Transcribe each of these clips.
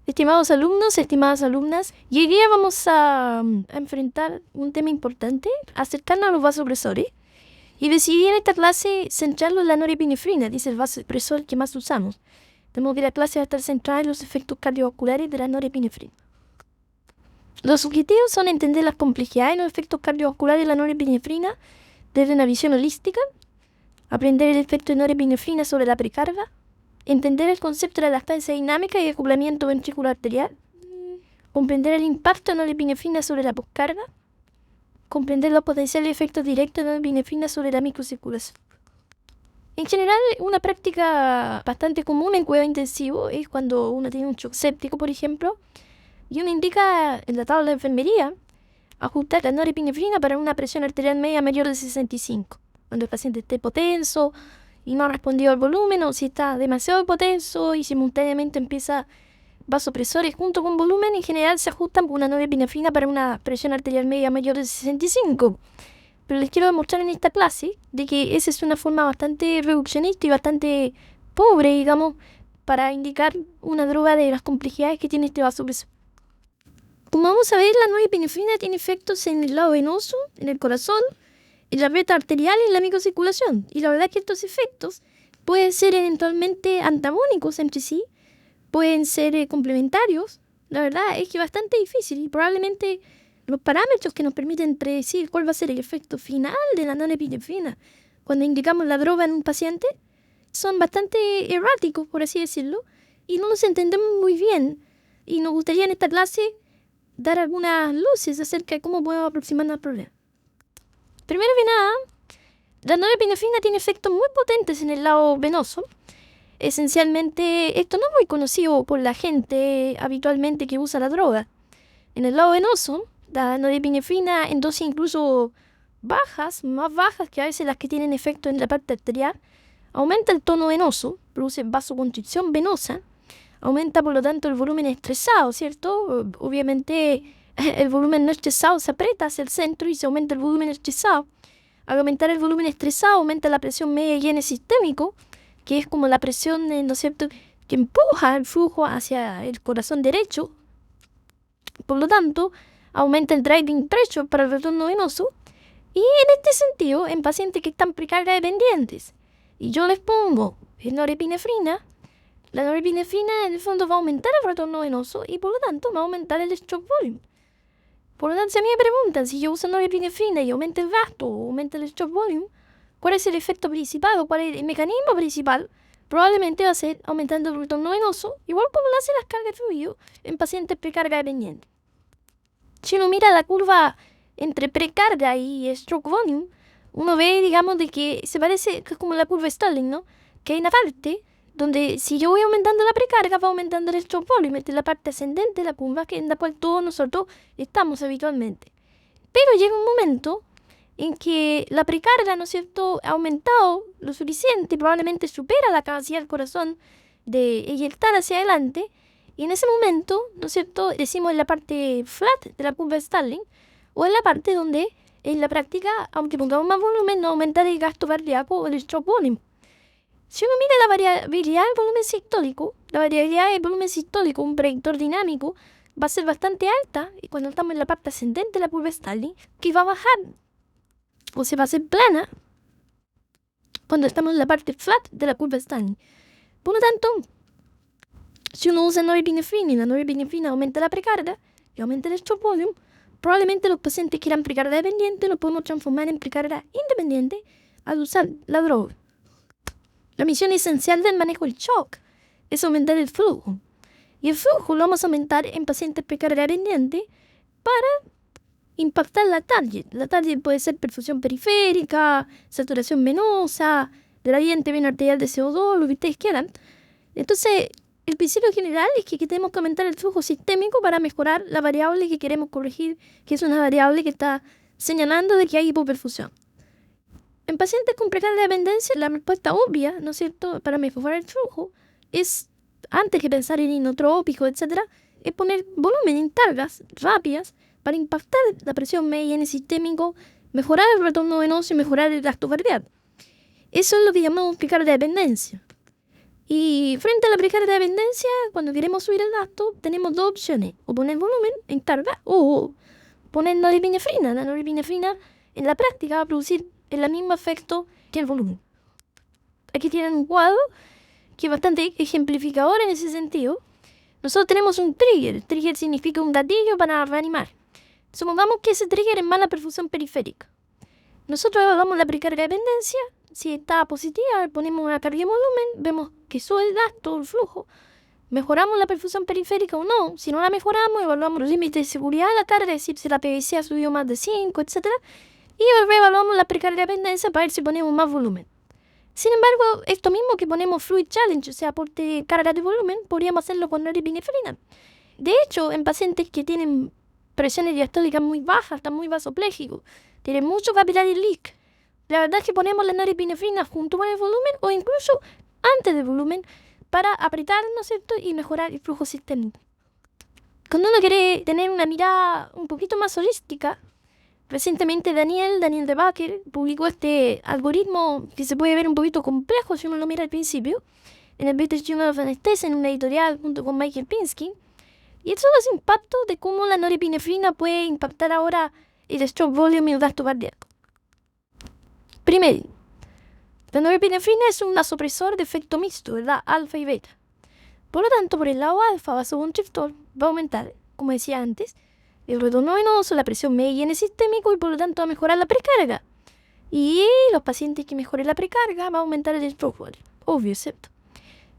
Estimados alumnos, estimadas alumnas, y hoy día vamos a enfrentar un tema importante, acercarnos a los vasopresores, y decidí en esta clase centrarlo en la norepinefrina, dice el vasopresor que más usamos. Tenemos que la clase va a estar centrada en los efectos cardiovasculares de la norepinefrina. Los objetivos son entender las complejidades y los efectos cardiovasculares de la norepinefrina desde una visión holística, aprender el efecto de norepinefrina sobre la precarga, entender el concepto de la lactancia dinámica y acoplamiento ventrículo arterial, comprender el impacto de la norepinefrina sobre la poscarga, comprender los potenciales efectos directos de la norepinefrina sobre la microcirculación. En general, una práctica bastante común en cuidado intensivo es cuando uno tiene un shock séptico, por ejemplo, y uno indica en la tabla de enfermería ajustar la norepinefrina para una presión arterial media mayor de 65, cuando el paciente esté hipotenso y no ha respondido al volumen, o si está demasiado hipotenso y simultáneamente empieza vasopresores junto con volumen, en general se ajustan con una norepinefrina para una presión arterial media mayor de 65. Pero les quiero demostrar en esta clase de que esa es una forma bastante reduccionista y bastante pobre, digamos, para indicar una droga de las complejidades que tiene este vasopresor. Como vamos a ver, la norepinefrina tiene efectos en el lado venoso, en el corazón, en la red arterial y en la microcirculación. Y la verdad es que estos efectos pueden ser eventualmente antagónicos entre sí, pueden ser complementarios. La verdad es que es bastante difícil y probablemente los parámetros que nos permiten predecir cuál va a ser el efecto final de la norepinefrina cuando indicamos la droga en un paciente son bastante erráticos, por así decirlo, y no los entendemos muy bien. Y nos gustaría en esta clase dar algunas luces acerca de cómo podemos aproximarnos al problema. Primero que nada, la norepinefrina tiene efectos muy potentes en el lado venoso. Esencialmente, esto no es muy conocido por la gente habitualmente que usa la droga. En el lado venoso, la norepinefrina en dosis incluso bajas, más bajas que a veces las que tienen efecto en la parte arterial, aumenta el tono venoso, produce vasoconstricción venosa, aumenta por lo tanto el volumen estresado, ¿cierto? Obviamente el volumen no estresado se aprieta hacia el centro y se aumenta el volumen estresado. Al aumentar el volumen estresado, aumenta la presión media y N sistémico, que es como la presión, ¿no es cierto?, que empuja el flujo hacia el corazón derecho. Por lo tanto, aumenta el driving pressure para el retorno venoso. Y en este sentido, en pacientes que están precarga dependientes, y yo les pongo norepinefrina, la norepinefrina en el fondo va a aumentar el retorno venoso y por lo tanto va a aumentar el stroke volume. Por lo tanto, si a mí me preguntan si yo uso norepinefrina y aumenta el gasto o aumenta el stroke volume, ¿cuál es el efecto principal o cuál es el mecanismo principal? Probablemente va a ser aumentando el retorno venoso, igual como lo hacen las cargas de fluido en pacientes precarga dependientes. Si uno mira la curva entre precarga y stroke volume, uno ve, digamos, de que se parece, que es como la curva Stalling, ¿no? Que hay una parte donde si yo voy aumentando la precarga, va aumentando el stroke volume. Esta es la parte ascendente de la curva en la cual todos nosotros estamos habitualmente. Pero llega un momento en que la precarga, ¿no es cierto?, ha aumentado lo suficiente, probablemente supera la capacidad del corazón de eyectar hacia adelante, y en ese momento, ¿no es cierto?, decimos en la parte flat de la curva de Stalling, o en la parte donde en la práctica, aunque pongamos más volumen, no aumenta el gasto cardíaco o el stroke volume. Si uno mira la variabilidad del volumen sistólico, la variabilidad del volumen sistólico, un predictor dinámico, va a ser bastante alta, y cuando estamos en la parte ascendente de la curva de Stalling, que va a bajar, o se va a hacer plana, cuando estamos en la parte flat de la curva de Stalling. Por lo tanto, si uno usa norepinefrina y la norepinefrina aumenta la precarga y aumenta el stroke volume, probablemente los pacientes que eran precarga dependiente lo podemos transformar en precarga independiente al usar la droga. La misión esencial del manejo del shock es aumentar el flujo. Y el flujo lo vamos a aumentar en pacientes precarga dependiente para impactar la target. La target puede ser perfusión periférica, saturación venosa, gradiente veno arterial de CO2, lo que ustedes quieran. Entonces, el principio general es que tenemos que aumentar el flujo sistémico para mejorar la variable que queremos corregir, que es una variable que está señalando de que hay hipoperfusión. En pacientes con precarga dependencia, la respuesta obvia, ¿no es cierto?, para mejorar el flujo es, antes que pensar en inotrópico, etc., es poner volumen en cargas rápidas para impactar la presión media en el sistémico, mejorar el retorno venoso y mejorar el gasto cardíaco. Eso es lo que llamamos precarga dependencia. Y frente a la precarga de dependencia, cuando queremos subir el gasto, tenemos dos opciones: o poner volumen en carga o poner norepinefrina. La norepinefrina en la práctica va a producir el mismo efecto que el volumen. Aquí tienen un cuadro que es bastante ejemplificador en ese sentido. Nosotros tenemos un trigger. El trigger significa un gatillo para reanimar. Supongamos que ese trigger es mala perfusión periférica. Nosotros evaluamos la precarga de dependencia. Si está positiva, ponemos una carga de volumen, vemos que sube el gasto, el flujo. ¿Mejoramos la perfusión periférica o no? Si no la mejoramos, evaluamos los límites de seguridad de la carga, es decir, si la PVC ha subido más de 5, etc. Y evaluamos la precarga de dependencia para ver si ponemos más volumen. Sin embargo, esto mismo que ponemos Fluid Challenge, o sea, aporte carga de volumen, podríamos hacerlo con norepinefrina. De hecho, en pacientes que tienen presiones diastólicas muy bajas, están muy vasopléjicos, tienen mucho capillary leak, la verdad es que ponemos la norepinefrina junto con el volumen o incluso antes del volumen para apretar, ¿no es cierto?, y mejorar el flujo sistémico. Cuando uno quiere tener una mirada un poquito más holística, recientemente Daniel de Backer publicó este algoritmo que se puede ver un poquito complejo si uno lo mira al principio, en el British Journal of Anesthesia, en una editorial junto con Michael Pinsky, y eso es el impacto de cómo la norepinefrina puede impactar ahora el stroke volume y el gasto cardíaco. Primero, la norepinefrina es un vasopresor de efecto mixto, ¿verdad? Alfa y beta. Por lo tanto, por el lado alfa, vasoconstrictor, va a aumentar, como decía antes, el retorno venoso, la presión media en el sistémico y por lo tanto va a mejorar la precarga. Y los pacientes que mejoren la precarga va a aumentar el stroke volume, obvio, ¿cierto?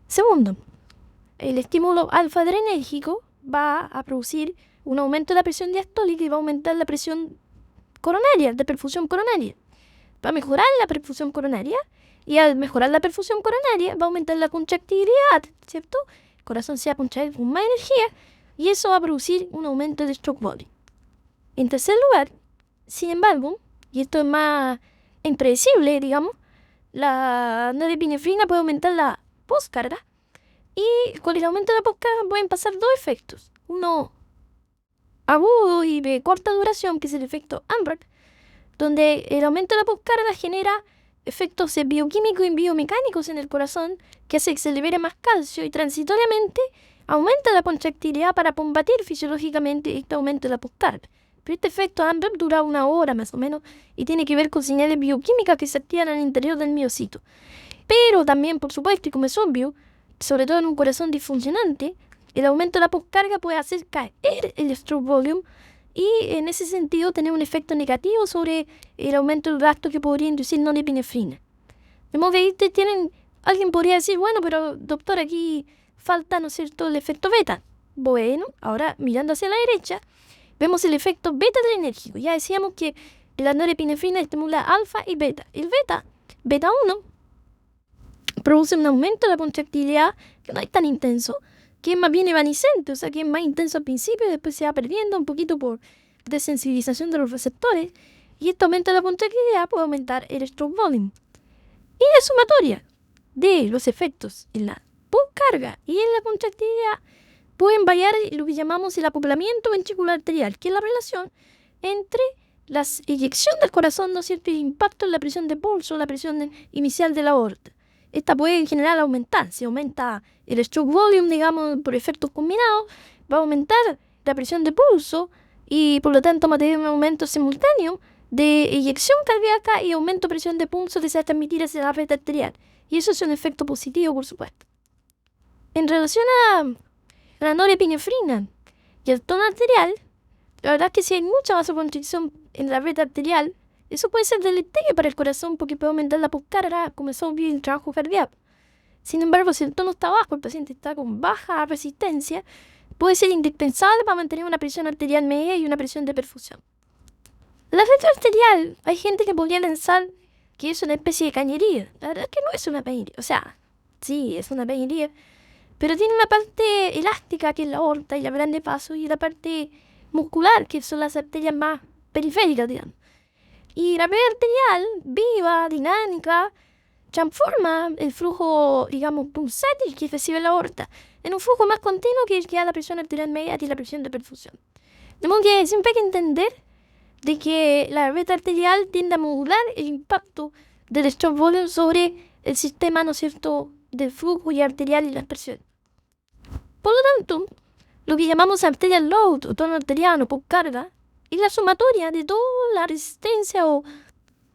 Segundo, el estímulo alfa adrenérgico va a producir un aumento de la presión diastólica y va a aumentar la presión coronaria, de perfusión coronaria. Va a mejorar la perfusión coronaria y al mejorar la perfusión coronaria va a aumentar la contractibilidad, ¿cierto? El corazón se va a punchar con más energía y eso va a producir un aumento de stroke volume. En tercer lugar, sin embargo, y esto es más impredecible, digamos, la norepinefrina puede aumentar la postcarga y con el aumento de la postcarga pueden pasar dos efectos. Uno agudo y de corta duración, que es el efecto AMRAC, donde el aumento de la postcarga genera efectos bioquímicos y biomecánicos en el corazón que hace que se libere más calcio y transitoriamente aumenta la contractilidad para combatir fisiológicamente este aumento de la postcarga. Pero este efecto AMRAP dura 1 hora más o menos y tiene que ver con señales bioquímicas que se activan en el interior del miocito. Pero también, por supuesto, y como es obvio, sobre todo en un corazón disfuncionante, el aumento de la postcarga puede hacer caer el stroke volume y en ese sentido tener un efecto negativo sobre el aumento del gasto que podría inducir norepinefrina. De modo que alguien podría decir, bueno, pero doctor, aquí falta, ¿no es cierto?, el efecto beta. Bueno, ahora mirando hacia la derecha, vemos el efecto beta adrenérgico. Ya decíamos que la norepinefrina estimula alfa y beta. El beta 1, produce un aumento de la contractilidad que no es tan intenso, que es más bien evanescente, o sea, que es más intenso al principio y después se va perdiendo un poquito por desensibilización de los receptores, y este aumento de la contractilidad puede aumentar el stroke volume. Y la sumatoria de los efectos en la postcarga y en la contractilidad pueden variar lo que llamamos el acoplamiento ventricular arterial, que es la relación entre la eyección del corazón, ¿no es cierto?, y el impacto en la presión de pulso, la presión inicial de la aorta. Esta puede en general aumentar. Si aumenta el stroke volume, digamos, por efectos combinados, va a aumentar la presión de pulso y por lo tanto va a tener un aumento simultáneo de eyección cardíaca y aumento de presión de pulso que se va a transmitir hacia la red arterial. Y eso es un efecto positivo, por supuesto. En relación a la norepinefrina y el tono arterial, la verdad es que si hay mucha vasoconstricción en la red arterial, eso puede ser delictivo para el corazón porque puede aumentar la postcarga, como es obvio, en el trabajo cardíaco. Sin embargo, si el tono está bajo, el paciente está con baja resistencia, puede ser indispensable para mantener una presión arterial media y una presión de perfusión. La red arterial, hay gente que podría pensar que es una especie de cañería. La verdad es que no es una cañería. O sea, sí, es una cañería, pero tiene una parte elástica, que es la aorta y la grande paso, y la parte muscular, que son las arterias más periféricas, digamos. Y la red arterial, viva, dinámica, transforma el flujo, digamos, pulsátil que recibe la aorta en un flujo más continuo que da la presión arterial media y la presión de perfusión. De modo que siempre hay que entender de que la red arterial tiende a modular el impacto del stroke volume sobre el sistema, ¿no es cierto?, del flujo y arterial y la presión. Por lo tanto, lo que llamamos arterial load o tono arteriano por carga es la sumatoria de toda la resistencia o,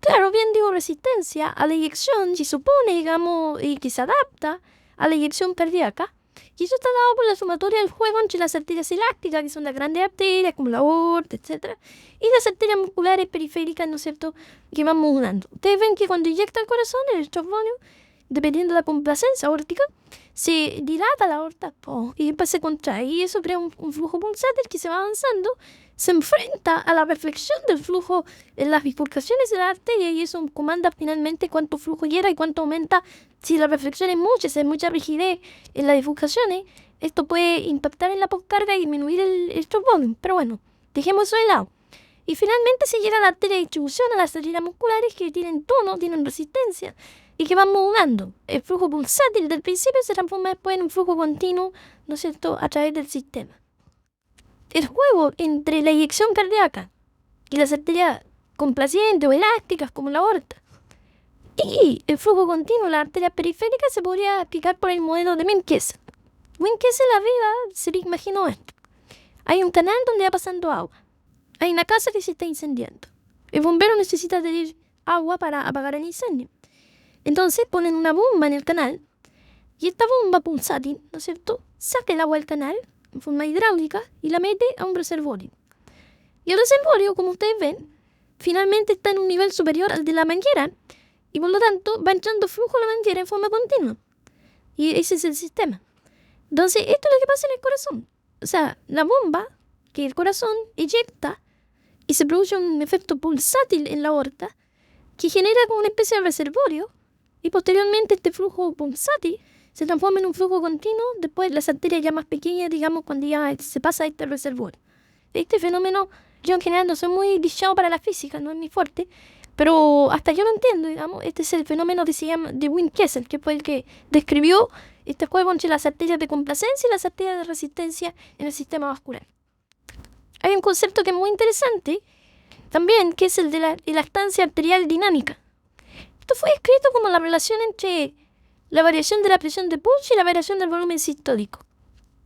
claro, bien digo resistencia a la eyección, se supone, digamos, y que se adapta a la eyección cardíaca. Y eso está dado por la sumatoria del juego entre las arterias elásticas, que son las grandes arterias, como la aorta, etc., y las arterias musculares periféricas, ¿no es cierto?, que van modulando. Ustedes ven que cuando inyecta el corazón, el stroke volume, dependiendo de la complacencia aórtica, se dilata la aorta y después se contrae. Y eso crea un flujo pulsátil que se va avanzando, se enfrenta a la reflexión del flujo en las bifurcaciones de la arteria y eso comanda finalmente cuánto flujo llega y cuánto aumenta. Si la reflexión es mucha, si hay mucha rigidez en las bifurcaciones, esto puede impactar en la poscarga y disminuir el stroke volume. Pero bueno, dejemos eso de lado. Y finalmente se llega a la arteria de distribución, a las arterias musculares que tienen tono, tienen resistencia y que van modulando. El flujo pulsátil del principio se transforma después en un flujo continuo, ¿no es cierto?, a través del sistema. El juego entre la eyección cardíaca y las arterias complacientes o elásticas como la aorta y el flujo continuo de las arterias periféricas se podría explicar por el modelo de Wien-Kessel. Wien-Kessel arriba se le imaginó esto. Hay un canal donde va pasando agua. Hay una casa que se está incendiando. El bombero necesita tener agua para apagar el incendio. Entonces ponen una bomba en el canal y esta bomba pulsátil, ¿no es cierto?, saca el agua del canal en forma hidráulica y la mete a un reservorio. Y el reservorio, como ustedes ven, finalmente está en un nivel superior al de la manguera y por lo tanto va entrando flujo a la manguera en forma continua. Y ese es el sistema. Entonces, esto es lo que pasa en el corazón. O sea, la bomba que el corazón eyecta y se produce un efecto pulsátil en la aorta que genera como una especie de reservorio y posteriormente este flujo pulsátil se transforma en un flujo continuo, después las arterias ya más pequeñas, digamos, cuando ya se pasa a este reservorio. Este fenómeno, yo en general no soy muy dichado para la física, no es mi fuerte, pero hasta yo lo entiendo, digamos, este es el fenómeno que se llama de Wien-Kessel, que fue el que describió este juego entre las arterias de complacencia y las arterias de resistencia en el sistema vascular. Hay un concepto que es muy interesante también, que es el de la elastancia arterial dinámica. Esto fue descrito como la relación entre la variación de la presión de pulso y la variación del volumen sistólico.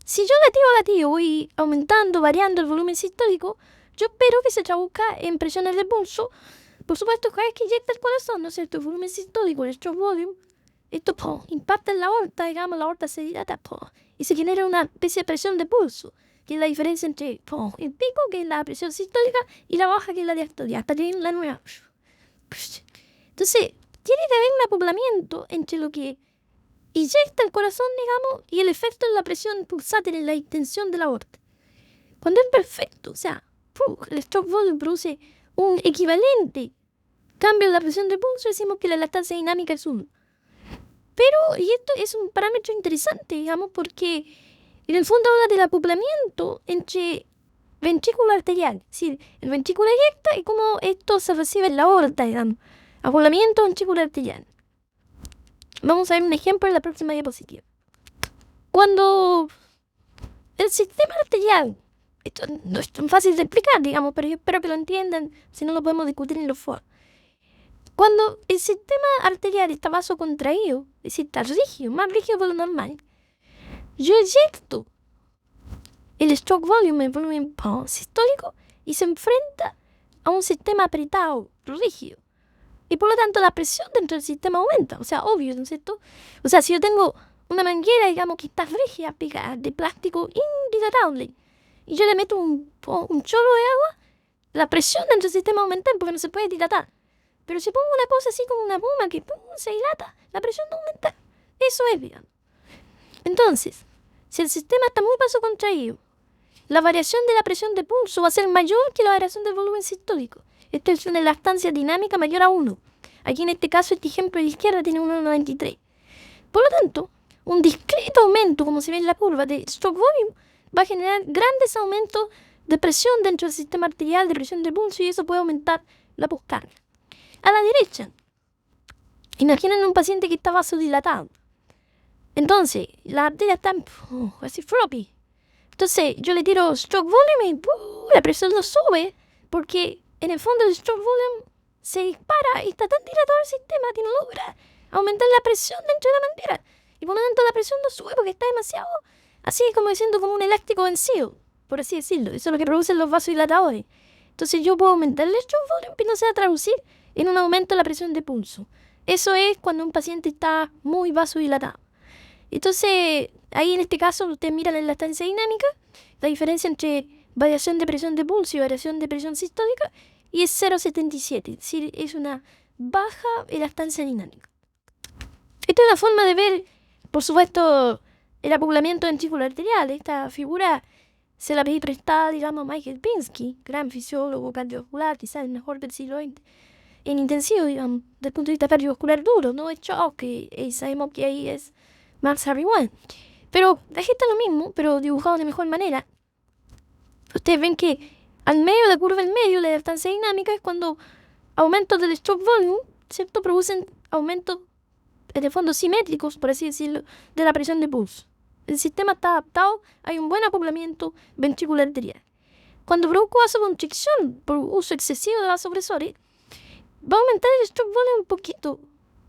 Si yo latido voy aumentando, variando el volumen sistólico, yo espero que se traduzca en presiones de pulso. Por supuesto, cada vez que inyecta el corazón, ¿no es cierto?, el volumen sistólico, el stroke volume, esto impacta en la aorta, digamos, la aorta se dilata y se genera una especie de presión de pulso, que es la diferencia entre el pico, que es la presión sistólica, y la baja, que es la diastólica, hasta tener la nueva. Entonces, tiene que haber un acoplamiento entre lo que inyecta el corazón, digamos, y el efecto en la presión pulsátil en la extensión de la aorta. Cuando es perfecto, o sea, el stroke volume produce un equivalente cambio en la presión de pulso, decimos que la elastancia dinámica es 1. Pero, y esto es un parámetro interesante, digamos, porque en el fondo habla del acoplamiento entre ventrículo arterial, es decir, el ventrículo eyecta y cómo esto se recibe en la aorta, digamos. Acoplamiento ventrículo arterial. Vamos a ver un ejemplo en la próxima diapositiva. Cuando el sistema arterial, esto no es tan fácil de explicar, digamos, pero yo espero que lo entiendan, si no lo podemos discutir en los foros. Cuando el sistema arterial está vasocontraído, es decir, está rígido, más rígido de lo normal, yo eyecto el stroke volume, el volumen sistólico, y se enfrenta a un sistema apretado, rígido. Y por lo tanto la presión dentro del sistema aumenta, o sea, obvio, ¿no es cierto? O sea, si yo tengo una manguera, digamos, que está rígida, pegada, de plástico indilatable, y yo le meto un chorro de agua, la presión dentro del sistema aumenta porque no se puede dilatar. Pero si pongo una cosa así como una pluma que se dilata, la presión no aumenta. Eso es, digamos. Entonces, si el sistema está muy vasocontraído, la variación de la presión de pulso va a ser mayor que la variación del volumen sistólico. Esto es una elastancia dinámica mayor a 1. Aquí en este caso, este ejemplo de la izquierda tiene 1,93. Por lo tanto, un discreto aumento, como se ve en la curva de stroke volume, va a generar grandes aumentos de presión dentro del sistema arterial, de presión de pulso, y eso puede aumentar la poscarga. A la derecha, imaginen un paciente que está vasodilatado. Entonces, la arteria está así floppy. Entonces, yo le tiro stroke volume y la presión no sube, porque en el fondo el stroke volume se dispara y está tan dilatado el sistema que no logra aumentar la presión dentro de la manguera. y por lo tanto la presión no sube porque está demasiado, así como diciendo, como un elástico vencido, por así decirlo. Eso es lo que producen los vasodilatadores. Entonces yo puedo aumentar el stroke volume y no se va a traducir en un aumento de la presión de pulso. Eso es cuando un paciente está muy vasodilatado. Entonces, ahí en este caso, ustedes miran en la estancia dinámica, la diferencia entre variación de presión de pulso y variación de presión sistólica, y es 0,77, es decir, es una baja elastancia dinámica. Esta es una forma de ver, por supuesto, el acoplamiento ventricular arterial. Esta figura se la pedí prestada, digamos, a Michael Pinsky, gran fisiólogo cardiovascular, quizás el mejor del siglo XX, en intensivo, digamos, desde el punto de vista cardiovascular duro, no es shock, y sabemos que ahí es Max Harry One. Pero la gente es lo mismo, pero dibujado de mejor manera. Ustedes ven que al medio de la curva del medio, la elastancia dinámica es cuando aumentos del stroke volume, ¿cierto?, producen aumentos en el fondo simétricos, por así decirlo, de la presión de pulso. El sistema está adaptado, hay un buen acoplamiento ventricular arterial. Cuando produzco vasoconstricción por uso excesivo de vasopresores, va a aumentar el stroke volume un poquito,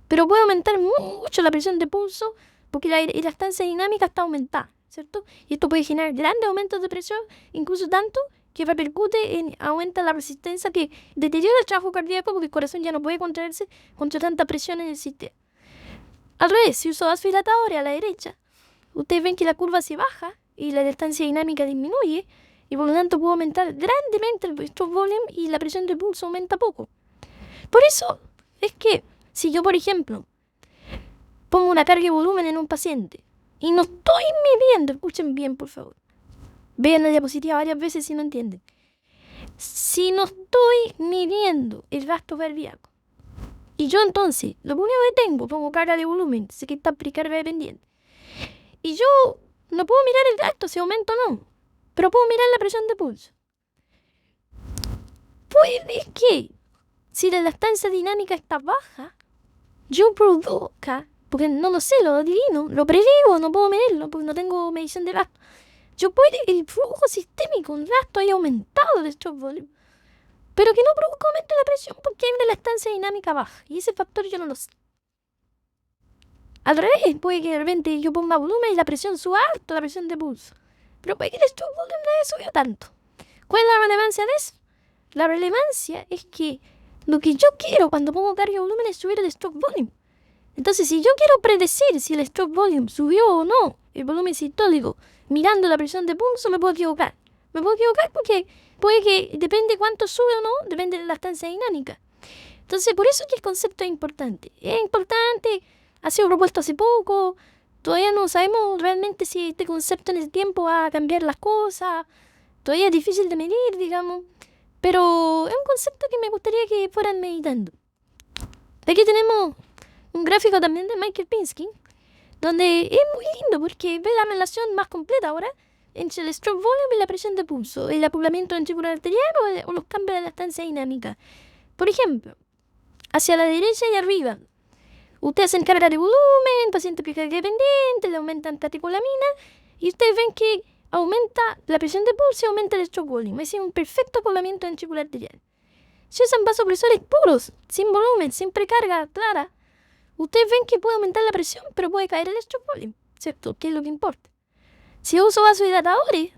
pero puede aumentar mucho la presión de pulso porque la elastancia dinámica está aumentada, ¿cierto? Y esto puede generar grandes aumentos de presión, incluso tanto que repercute en aumenta la resistencia, que deteriora el trabajo cardíaco porque el corazón ya no puede contraerse contra tanta presión en el sistema. Al revés, si uso vasodilatadores a la derecha, ustedes ven que la curva se baja y la elastancia dinámica disminuye y por lo tanto puedo aumentar grandemente el stroke volume y la presión de pulso aumenta poco. Por eso es que si yo, por ejemplo, pongo una carga de volumen en un paciente y no estoy midiendo, escuchen bien por favor, vean la diapositiva varias veces si no entienden. Si no estoy midiendo el gasto cardíaco y yo entonces, lo único que tengo, pongo carga de volumen, sé que está precarga dependiente, y yo no puedo mirar el gasto, si aumenta o no, pero puedo mirar la presión de pulso. Puede que, si la elastancia dinámica está baja, yo produzca, porque no lo sé, lo adivino, lo predigo, no puedo medirlo, porque no tengo medición de gasto. Yo puede que el flujo sistémico, un gasto, haya aumentado el stroke volume, pero que no produzca aumento de la presión porque hay una elastancia dinámica baja, y ese factor yo no lo sé. Al revés, puede que de repente yo ponga volumen y la presión suba alto, la presión de pulso, pero puede que el stroke volume no haya subido tanto. ¿Cuál es la relevancia de eso? La relevancia es que lo que yo quiero cuando pongo carga de volumen es subir el stroke volume. Entonces, si yo quiero predecir si el stroke volume subió o no el volumen sistólico mirando la presión de pulso, me puedo equivocar. Me puedo equivocar porque puede que, depende cuánto sube o no, depende de la elastancia dinámica. Entonces, por eso es que el concepto es importante. Es importante, ha sido propuesto hace poco, todavía no sabemos realmente si este concepto en el tiempo va a cambiar las cosas, todavía es difícil de medir, digamos, pero es un concepto que me gustaría que fueran meditando. Aquí tenemos un gráfico también de Michael Pinsky, donde es muy lindo porque ve la relación más completa ahora entre el stroke volume y la presión de pulso, el acoplamiento ventricular arterial o los cambios de la elastancia dinámica. Por ejemplo, hacia la derecha y arriba, ustedes hacen carga de volumen, paciente precardia dependiente, le aumentan catecolamina y ustedes ven que aumenta la presión de pulso y aumenta el stroke volume. Es un perfecto acoplamiento ventricular arterial. Si usan vasopresores puros, sin volumen, sin precarga clara, ustedes ven que puede aumentar la presión, pero puede caer el stroke volume, ¿cierto? ¿Qué es lo que importa? Si yo uso vasodilatadores,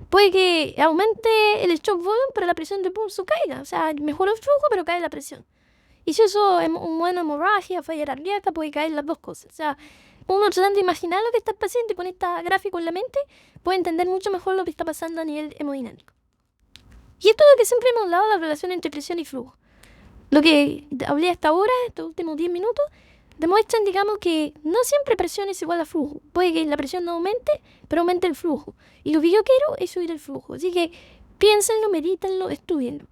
puede que aumente el stroke volume, pero la presión de pulso caiga. O sea, mejora el flujo, pero cae la presión. Y si uso un buena hemorragia, falla cardíaca, puede caer las dos cosas. O sea, uno tratando de imaginar lo que está el paciente con este gráfico en la mente, puede entender mucho mejor lo que está pasando a nivel hemodinámico. Y esto es lo que siempre hemos hablado, la relación entre presión y flujo. Lo que hablé hasta ahora, estos últimos 10 minutos, demuestran, digamos, que no siempre presión es igual a flujo. Puede que la presión no aumente, pero aumente el flujo. Y lo que yo quiero es subir el flujo. Así que piénsenlo, medítenlo, estudienlo.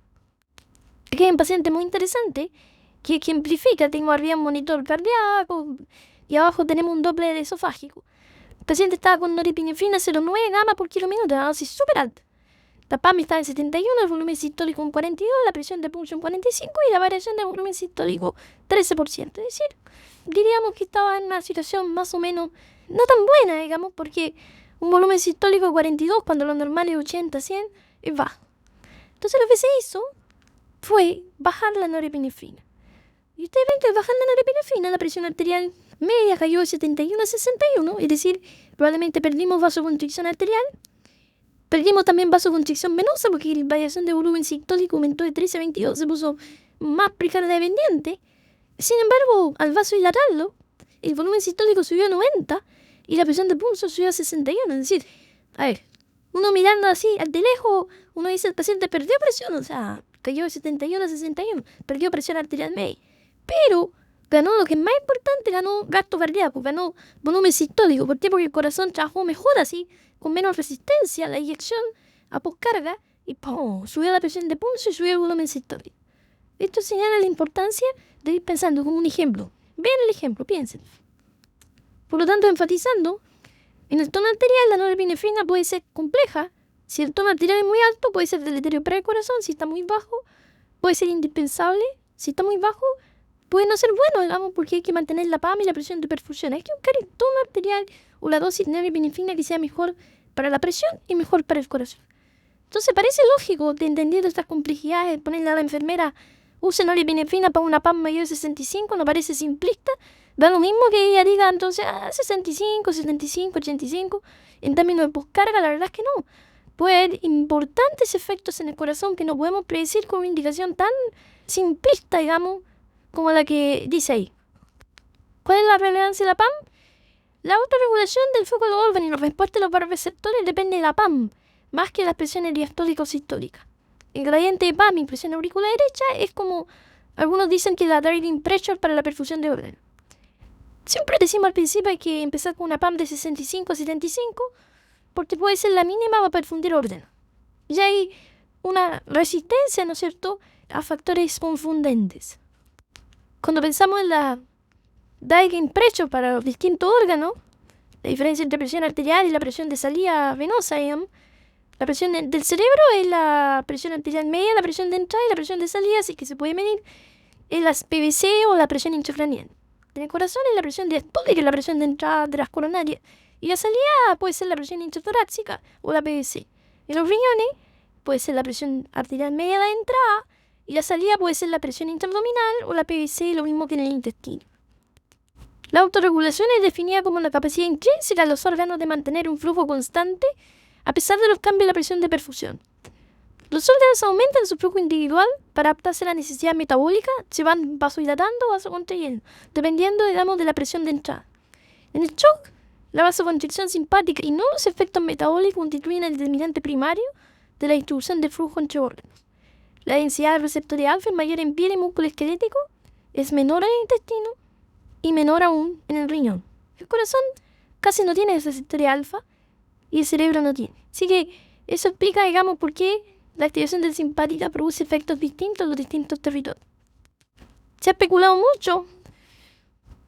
Aquí hay un paciente muy interesante que ejemplifica. Tengo arriba un monitor cardíaco y abajo tenemos un Doppler esofágico. El paciente estaba con norepinefrina 0,9 gamma por kilo minuto, una dosis súper alta. La PAMI estaba en 71, el volumen sistólico en 42, la presión de pulso en 45 y la variación de volumen sistólico 13%. Es decir, diríamos que estaba en una situación más o menos no tan buena, digamos, porque un volumen sistólico de 42 cuando lo normal es 80, 100, es bajo. Entonces lo que se hizo fue bajar la norepinefrina. Y ustedes ven que al bajar la norepinefrina la presión arterial media cayó de 71 a 61, es decir, probablemente perdimos vasoconstricción arterial, perdimos también vasoconstricción venosa porque la variación de volumen sistólico aumentó de 13 a 22, se puso más precardia dependiente. Sin embargo, al vasodilatarlo, el volumen sistólico subió a 90 y la presión de pulso subió a 61. Es decir, a ver, uno mirando así de lejos, uno dice el paciente perdió presión, o sea, cayó de 71 a 61, perdió presión arterial media. Pero ganó lo que es más importante, ganó gasto cardíaco, ganó volumen sistólico. ¿Por qué? Porque el corazón trabajó mejor así, con menos resistencia a la inyección a poscarga y ¡pum! Subió la presión de pulso y subió el volumen sistólico. Esto señala la importancia de ir pensando como un ejemplo. Vean el ejemplo, piensen. Por lo tanto, enfatizando, en el tono arterial la norepinefrina puede ser compleja. Si el tono arterial es muy alto, puede ser deleterio para el corazón. Si está muy bajo, puede ser indispensable. Si está muy bajo, puede no ser bueno, digamos, porque hay que mantener la PAM y la presión de perfusión. Hay que buscar el tono arterial o la dosis de norepinefrina que sea mejor para la presión y mejor para el corazón. Entonces parece lógico, entendiendo estas complejidades, ponerle a la enfermera use norepinefrina para una PAM mayor de 65, no parece simplista. Da lo mismo que ella diga entonces 65, 75, 85. En términos de poscarga, la verdad es que no. Puede haber importantes efectos en el corazón que no podemos predecir con una indicación tan simplista, digamos, como la que dice ahí. ¿Cuál es la relevancia de la PAM? La autorregulación del flujo de Goldberg y la respuesta de los vasoreceptores depende de la PAM, más que de las presiones diastólico-sistólicas. El gradiente de PAM y presión auricular derecha es como algunos dicen que la driving pressure para la perfusión de órganos. Siempre decimos al principio hay que empezar con una PAM de 65 a 75 porque puede ser la mínima para perfundir órganos. Y hay una resistencia, ¿no es cierto?, a factores confundentes. Cuando pensamos en la driving pressure para los distintos órganos, la diferencia entre presión arterial y la presión de salida venosa, digamos, la presión del cerebro es la presión arterial media, la presión de entrada y la presión de salida, así que se puede medir en las PVC o la presión intracranial. En el corazón es la presión diastólica, que es la presión de entrada de las coronarias, y la salida puede ser la presión intratorácica o la PVC. En los riñones puede ser la presión arterial media de entrada y la salida puede ser la presión intraabdominal o la PVC, lo mismo que en el intestino. La autorregulación es definida como la capacidad intrínseca de los órganos de mantener un flujo constante a pesar de los cambios en la presión de perfusión. Los órganos aumentan su flujo individual para adaptarse a la necesidad metabólica, se van vasodilatando o vasoconstrayendo, dependiendo, digamos, de la presión de entrada. En el shock, la vasoconstricción simpática y no los efectos metabólicos constituyen el determinante primario de la distribución de flujo entre órganos. La densidad de receptores alfa es mayor en piel y músculo esquelético, es menor en el intestino y menor aún en el riñón. El corazón casi no tiene receptores alfa y el cerebro no tiene. Así que eso explica, digamos, por qué la activación del simpática produce efectos distintos en los distintos territorios. Se ha especulado mucho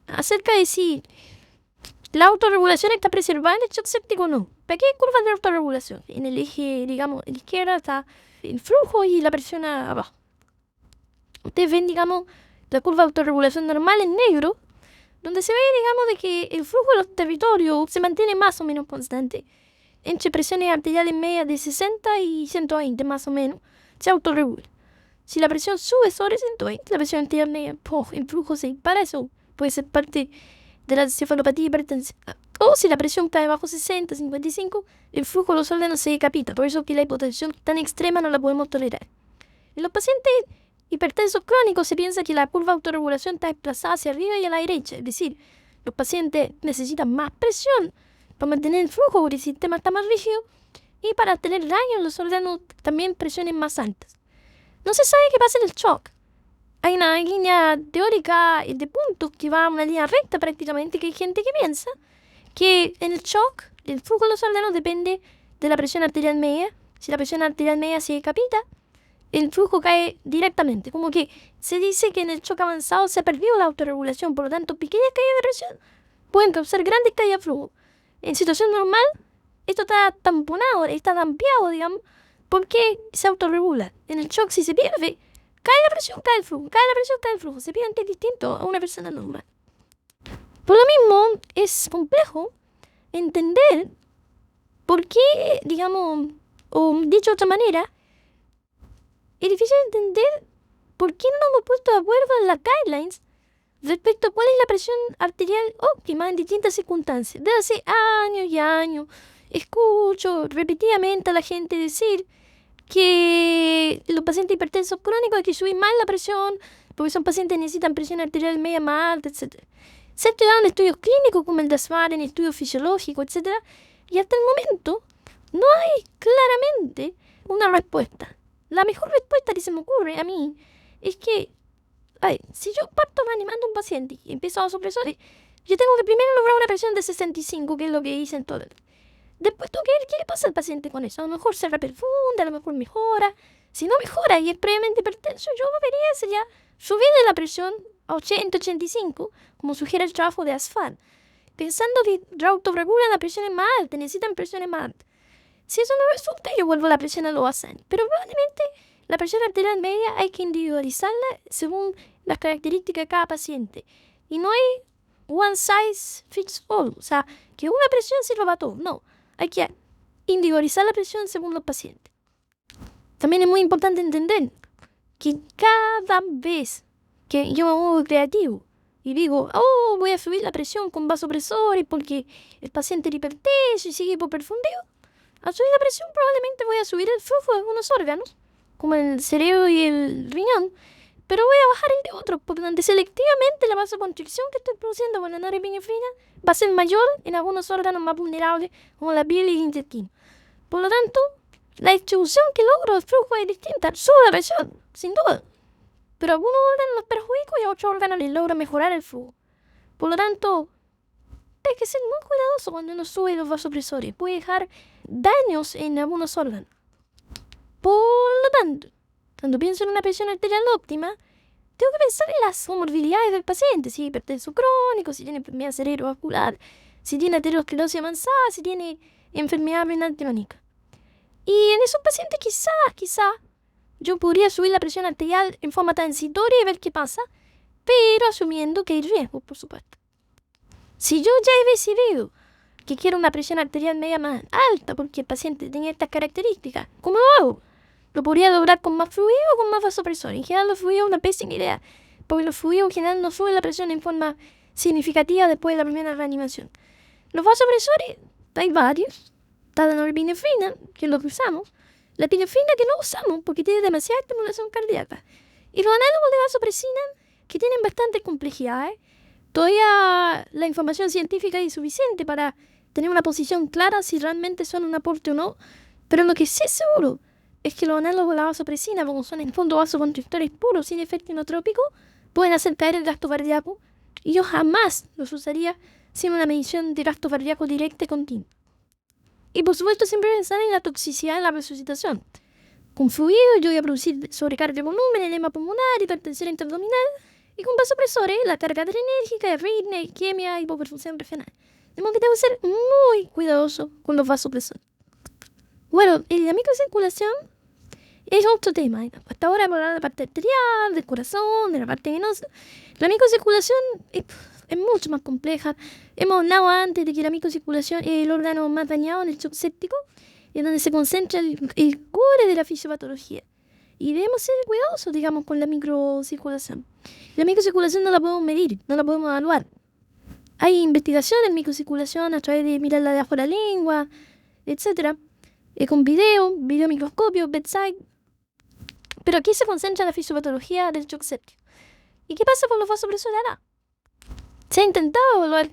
acerca de si la autorregulación está preservada en el shock séptico o no. ¿Para qué hay curvas de autorregulación? En el eje, digamos, en la izquierda está el flujo y la presión abajo. Ustedes ven, digamos, la curva de autorregulación normal en negro, donde se ve, digamos, de que el flujo de los territorios se mantiene más o menos constante. Entre presiones arteriales medias de 60 y 120 más o menos, se autorregula. Si la presión sube sobre 120, la presión arterial media, el flujo se dispara. Eso puede ser parte de la encefalopatía hipertensiva. O si la presión cae bajo 60, 55, el flujo de los órganos se decapita. Por eso que la hipotensión tan extrema no la podemos tolerar. En los pacientes hipertensos crónicos se piensa que la curva de autorregulación está desplazada hacia arriba y a la derecha. Es decir, los pacientes necesitan más presión para mantener el flujo porque el sistema está más rígido y para tener daño en los órganos también presiones más altas. No se sabe qué pasa en el shock. Hay una línea teórica de puntos que va a una línea recta prácticamente, que hay gente que piensa que en el shock el flujo de los órganos depende de la presión arterial media. Si la presión arterial media se decapita, el flujo cae directamente. Como que se dice que en el shock avanzado se ha perdido la autorregulación, por lo tanto pequeñas caídas de presión pueden causar grandes caídas de flujo. En situación normal, esto está tamponado, está dampeado, digamos, porque se autorregula. En el shock, si se pierde, cae la presión, cae el flujo, cae la presión, cae el flujo. Se pierde distinto a una persona normal. Por lo mismo, es complejo entender por qué, digamos, o dicho de otra manera, es difícil entender por qué no nos hemos puesto de acuerdo en las guidelines respecto a cuál es la presión arterial óptima en distintas circunstancias. Desde hace años y años escucho repetidamente a la gente decir que los pacientes hipertensos crónicos hay que subir más la presión porque son pacientes que necesitan presión arterial media más alta, etc. Se han estudiado en estudios clínicos como el de ASFAR, en estudios fisiológicos, etc. Y hasta el momento no hay claramente una respuesta. La mejor respuesta que se me ocurre a mí es que, si yo parto animando a un paciente y empiezo a vasopresores, yo tengo que primero lograr una presión de 65, que es lo que dicen todos. Después tengo que ver qué le pasa al paciente con eso. A lo mejor se reperfunde, a lo mejor mejora. Si no mejora y es previamente hipertenso, yo sería subirle la presión a 80, 85, como sugiere el trabajo de ASFAR, pensando que autorregulan la presión es más alta, necesitan presiones más altas. Si eso no resulta, yo vuelvo la presión a lo basal. Pero probablemente la presión arterial media hay que individualizarla según las características de cada paciente. Y no hay one size fits all. O sea, que una presión sirva para todo. No, hay que individualizar la presión según los pacientes. También es muy importante entender que cada vez que yo me muevo creativo y digo, voy a subir la presión con vasopresores porque el paciente es hipertenso y sigue hipoperfundido, al subir la presión probablemente voy a subir el flujo de algunos órganos, como el cerebro y el riñón, pero voy a bajar el de otros, por donde selectivamente la vasoconstricción que estoy produciendo con la norepinefrina va a ser mayor en algunos órganos más vulnerables, como la piel y el intestino. Por lo tanto, la distribución que logro de flujo es distinta, sube la presión, sin duda. Pero a algunos órganos los perjudico y a otros órganos les logro mejorar el flujo. Por lo tanto, hay que ser muy cuidadoso cuando uno sube los vasopresores. Puede dejar daños en algunos órganos. Por lo tanto, cuando pienso en una presión arterial óptima, tengo que pensar en las comorbilidades del paciente. Si es hipertenso crónico, si tiene enfermedad cerebrovascular, si tiene aterosclerosis avanzada, si tiene enfermedad renal crónica. Y en esos pacientes quizá, yo podría subir la presión arterial en forma transitoria y ver qué pasa, pero asumiendo que hay riesgo, por supuesto. Si yo ya he decidido que quiero una presión arterial media más alta porque el paciente tiene estas características, ¿cómo lo hago? Lo podría lograr con más fluido o con más vasopresor. En general, los fluidos es una pésima idea, porque los fluidos en general no suben la presión en forma significativa después de la primera reanimación. Los vasopresores, hay varios. Está la norepinefrina, que lo usamos. La epinefrina, que no usamos porque tiene demasiada estimulación cardíaca. Y los análogos de vasopresina, que tienen bastantes complejidades. Todavía la información científica es insuficiente para tener una posición clara si realmente son un aporte o no. Pero lo que sí es seguro es que los análogos de la vasopresina, como son en el fondo vasoconstrictores puros sin efecto inotrópico, pueden hacer caer el gasto cardíaco. Y yo jamás los usaría sin una medición de gasto cardíaco directa y continua. Y por supuesto siempre pensar en la toxicidad de la resucitación. Con fluido yo voy a producir sobrecarga de volumen, edema pulmonar, hipertensión intraabdominal, y con vasopresores la carga adrenérgica, arritmia, isquemia, hipoperfusión regional. De modo que tengo que ser muy cuidadoso con los vasopresores. Bueno, la microcirculación es otro tema. Hasta ahora hemos hablado de la parte arterial, del corazón, de la parte venosa. La microcirculación es mucho más compleja. Hemos hablado antes de que la microcirculación es el órgano más dañado en el shock séptico, en donde se concentra el core de la fisiopatología. Y debemos ser cuidadosos, digamos, con la microcirculación. La microcirculación no la podemos medir, no la podemos evaluar. Hay investigación en microcirculación a través de mirarla de abajo de la lengua, etc. Con video microscopio, bedside. Pero aquí se concentra la fisiopatología del shock séptico. ¿Y qué pasa con los vasopresores ahora? Se ha intentado evaluar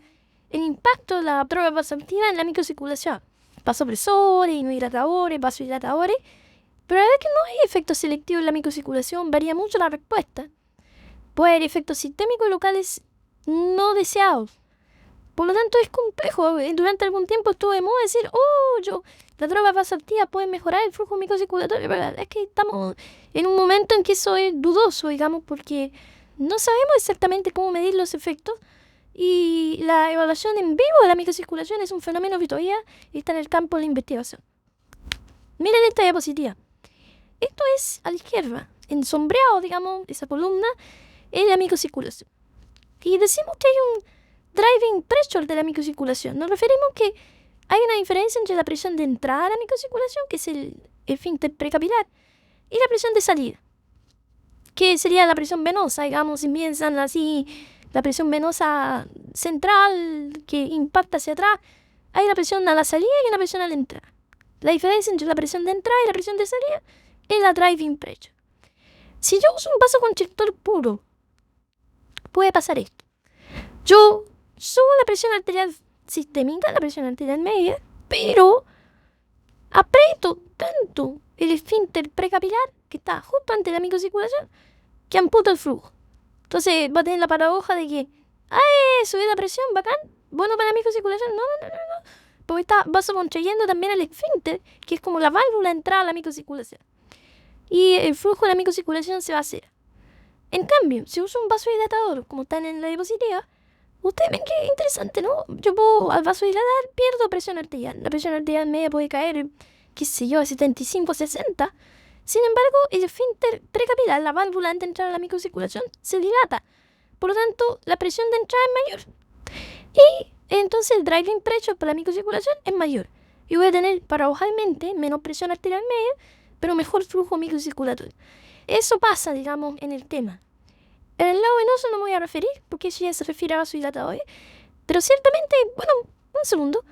el impacto de la droga vasoactiva en la microcirculación. Vasopresores, inmunodilatadores, vasodilatadores. Pero a ver que no hay efectos selectivos en la microcirculación, varía mucho la respuesta. Puede haber efectos sistémicos locales no deseados. Por lo tanto es complejo. Durante algún tiempo estuvo de moda decir, la droga vasoactiva puede mejorar el flujo microcirculatorio. Pero es que estamos en un momento en que eso es dudoso, digamos, porque no sabemos exactamente cómo medir los efectos. Y la evaluación en vivo de la microcirculación es un fenómeno que todavía está en el campo de la investigación. Miren esta diapositiva. Esto es a la izquierda, en sombreado, digamos, esa columna, es la microcirculación. Y decimos que hay un driving pressure de la microcirculación. Nos referimos que hay una diferencia entre la presión de entrada a la microcirculación, que es el esfínter precapilar, y la presión de salida, que sería la presión venosa, digamos, si piensan así la presión venosa central que impacta hacia atrás. Hay la presión a la salida y una presión a la entrada. La diferencia entre la presión de entrada y la presión de salida es la driving pressure. Si yo uso un vasoconstrictor puro, puede pasar esto. Yo subo la presión arterial sistémica, la presión arterial media, pero aprieto tanto el esfínter precapilar, que está justo ante la microcirculación, que amputo el flujo. Entonces va a tener la paradoja de que, subí la presión, bacán, bueno para la microcirculación. No. Porque está vasoconstrayendo también el esfínter, que es como la válvula de entrada a la microcirculación. Y el flujo de la microcirculación se va a hacer. En cambio, si uso un vasodilatador, como están en la diapositiva, ustedes ven que interesante, ¿no? Yo puedo, al vasodilatar, pierdo presión arterial. La presión arterial media puede caer, qué sé yo, a 75, 60. Sin embargo, el esfínter precapilar, la válvula antes de entrar a la microcirculación, se dilata. Por lo tanto, la presión de entrada es mayor. Y entonces el driving pressure para la microcirculación es mayor. Y voy a tener, paradojalmente, menos presión arterial media, pero mejor flujo microcirculatorio. Eso pasa, digamos, en el tema. En el lado venoso no me voy a referir, porque eso ya se refiere a vasodilatadores. Pero ciertamente, bueno, un segundo.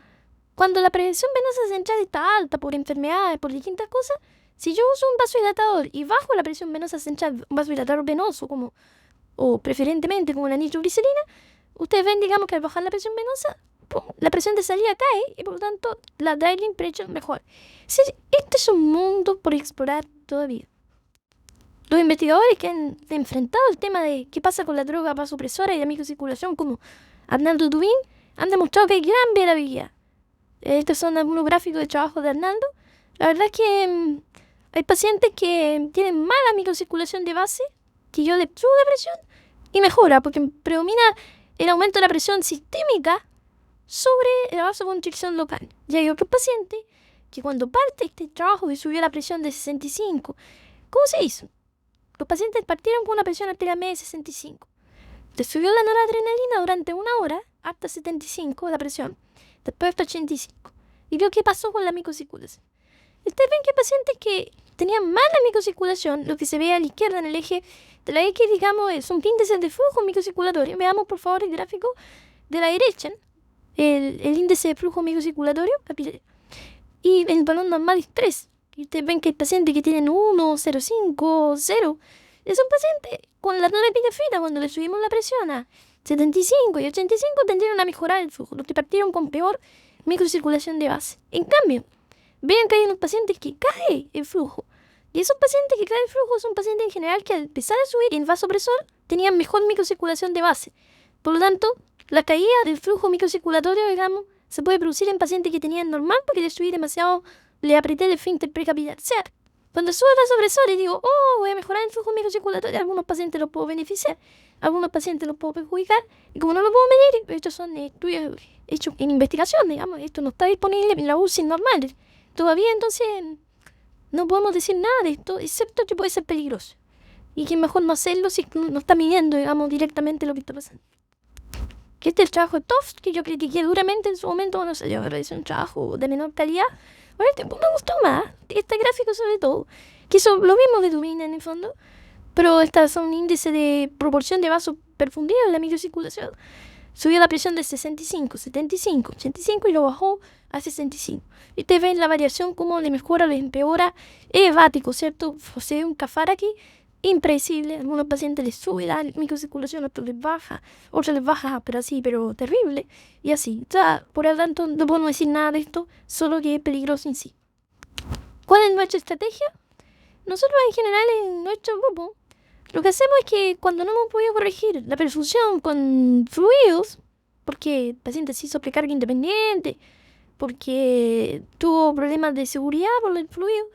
Cuando la presión venosa central está alta por enfermedades, por distintas cosas, si yo uso un vasodilatador y bajo la presión venosa central, un vasodilatador venoso, o preferentemente como la nitroglicerina, ustedes ven, digamos, que al bajar la presión venosa, la presión de salida cae y por lo tanto la driving pressure mejora. Este es un mundo por explorar todavía. Los investigadores que han enfrentado el tema de qué pasa con la droga vasopresora y la microcirculación, como Arnaldo Dubin, han demostrado que hay gran variabilidad. Estos son algunos gráficos de trabajo de Arnaldo. La verdad es que hay pacientes que tienen mala microcirculación de base, que yo le subo la presión y mejora, porque predomina el aumento de la presión sistémica sobre la vasoconstricción local. Y hay otros pacientes que cuando parte este trabajo y subió la presión de 65, ¿cómo se hizo? Los pacientes partieron con una presión arterial media de 65. Le subió la noradrenalina durante 1 hora hasta 75 la presión, después hasta 85. Y vio qué pasó con la microcirculación. Ustedes ven que pacientes que tenían mala microcirculación, lo que se ve a la izquierda en el eje de la X, digamos, son índices de flujo microcirculatorio. Veamos por favor el gráfico de la derecha, el índice de flujo microcirculatorio capilar. Y el valor normal es 3. Y ustedes ven que hay pacientes que tienen 1, 0,5, 0. Esos pacientes con la norepinefrina, cuando le subimos la presión a 75 y 85, tendieron a mejorar el flujo. Los que partieron con peor microcirculación de base. En cambio, vean que hay unos pacientes que cae el flujo. Y esos pacientes que caen el flujo son pacientes en general que al empezar a subir el vasopresor tenían mejor microcirculación de base. Por lo tanto, la caída del flujo microcirculatorio, digamos, se puede producir en pacientes que tenían normal porque le subí demasiado, le apreté el esfínter precapilar. O sea, cuando subo el vasopresor y digo, voy a mejorar el flujo microcirculatorio, algunos pacientes los puedo beneficiar, algunos pacientes los puedo perjudicar, y como no lo puedo medir, estos son estudios hechos en investigación, digamos, esto no está disponible en la UCI normal. Todavía entonces no podemos decir nada de esto, excepto que puede ser peligroso. Y que es mejor no hacerlo si no está midiendo, digamos, directamente lo que está pasando. Que este es el trabajo de Tofts, que yo critiqué duramente en su momento, no sé, yo ahora hice un trabajo de menor calidad. Ahora este me gustó más, este gráfico sobre todo, que hizo lo mismo de Dubin en el fondo, pero estas son índices de proporción de vaso perfundido en la microcirculación. Subió la presión de 65, 75, 85 y lo bajó a 65. Y ustedes ven la variación, cómo le mejora, le empeora. Es errático, ¿cierto? O sea, un cafar aquí impredecible. A algunos pacientes les sube la microcirculación, a otros les baja, pero terrible. Y así. O sea, por lo tanto, no podemos decir nada de esto, solo que es peligroso en sí. ¿Cuál es nuestra estrategia? Nosotros en general en nuestro grupo lo que hacemos es que cuando no hemos podido corregir la perfusión con fluidos, porque el paciente se hizo precarga independiente, porque tuvo problemas de seguridad por el fluido,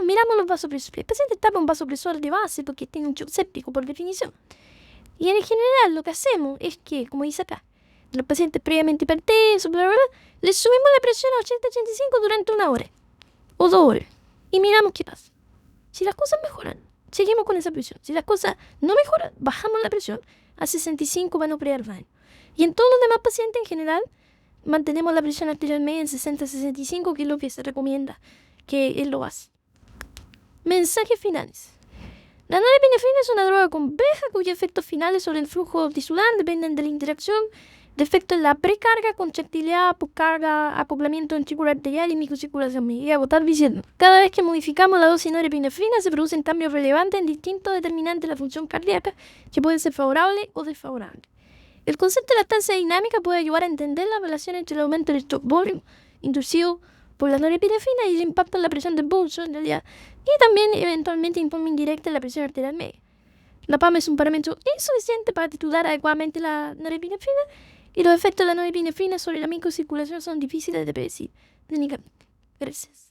miramos los vasopresores. El paciente está con un vasopresor de base porque tiene un shock séptico por definición. Y en general lo que hacemos es que, como dice acá, los pacientes previamente hipertensos, les subimos la presión a 80-85 durante 1 hora o 2 horas y miramos qué pasa. Si las cosas mejoran, seguimos con esa presión. Si las cosas no mejoran, bajamos la presión a 65 para no crear daño. Y en todos los demás pacientes en general, mantenemos la presión arterial media en 60-65, que es lo que se recomienda que él lo haga. Mensajes finales. La norepinefrina es una droga compleja cuyos efectos finales sobre el flujo tisular dependen de la interacción de efectos en la precarga, contractilidad, postcarga, acoplamiento ventricular arterial y microcirculación. Me iba a botar diciendo. Cada vez que modificamos la dosis de norepinefrina se producen cambios relevantes en distintos determinantes de la función cardíaca que pueden ser favorables o desfavorables. El concepto de la estancia dinámica puede ayudar a entender la relación entre el aumento del shock volume inducido por la norepinefrina y el impacto en la presión del pulso, en realidad, y también eventualmente en forma indirecta en la presión arterial media. La PAM es un parámetro insuficiente para titular adecuadamente la norepinefrina y los efectos de la norepinefrina sobre la microcirculación son difíciles de predecir técnicamente. Gracias.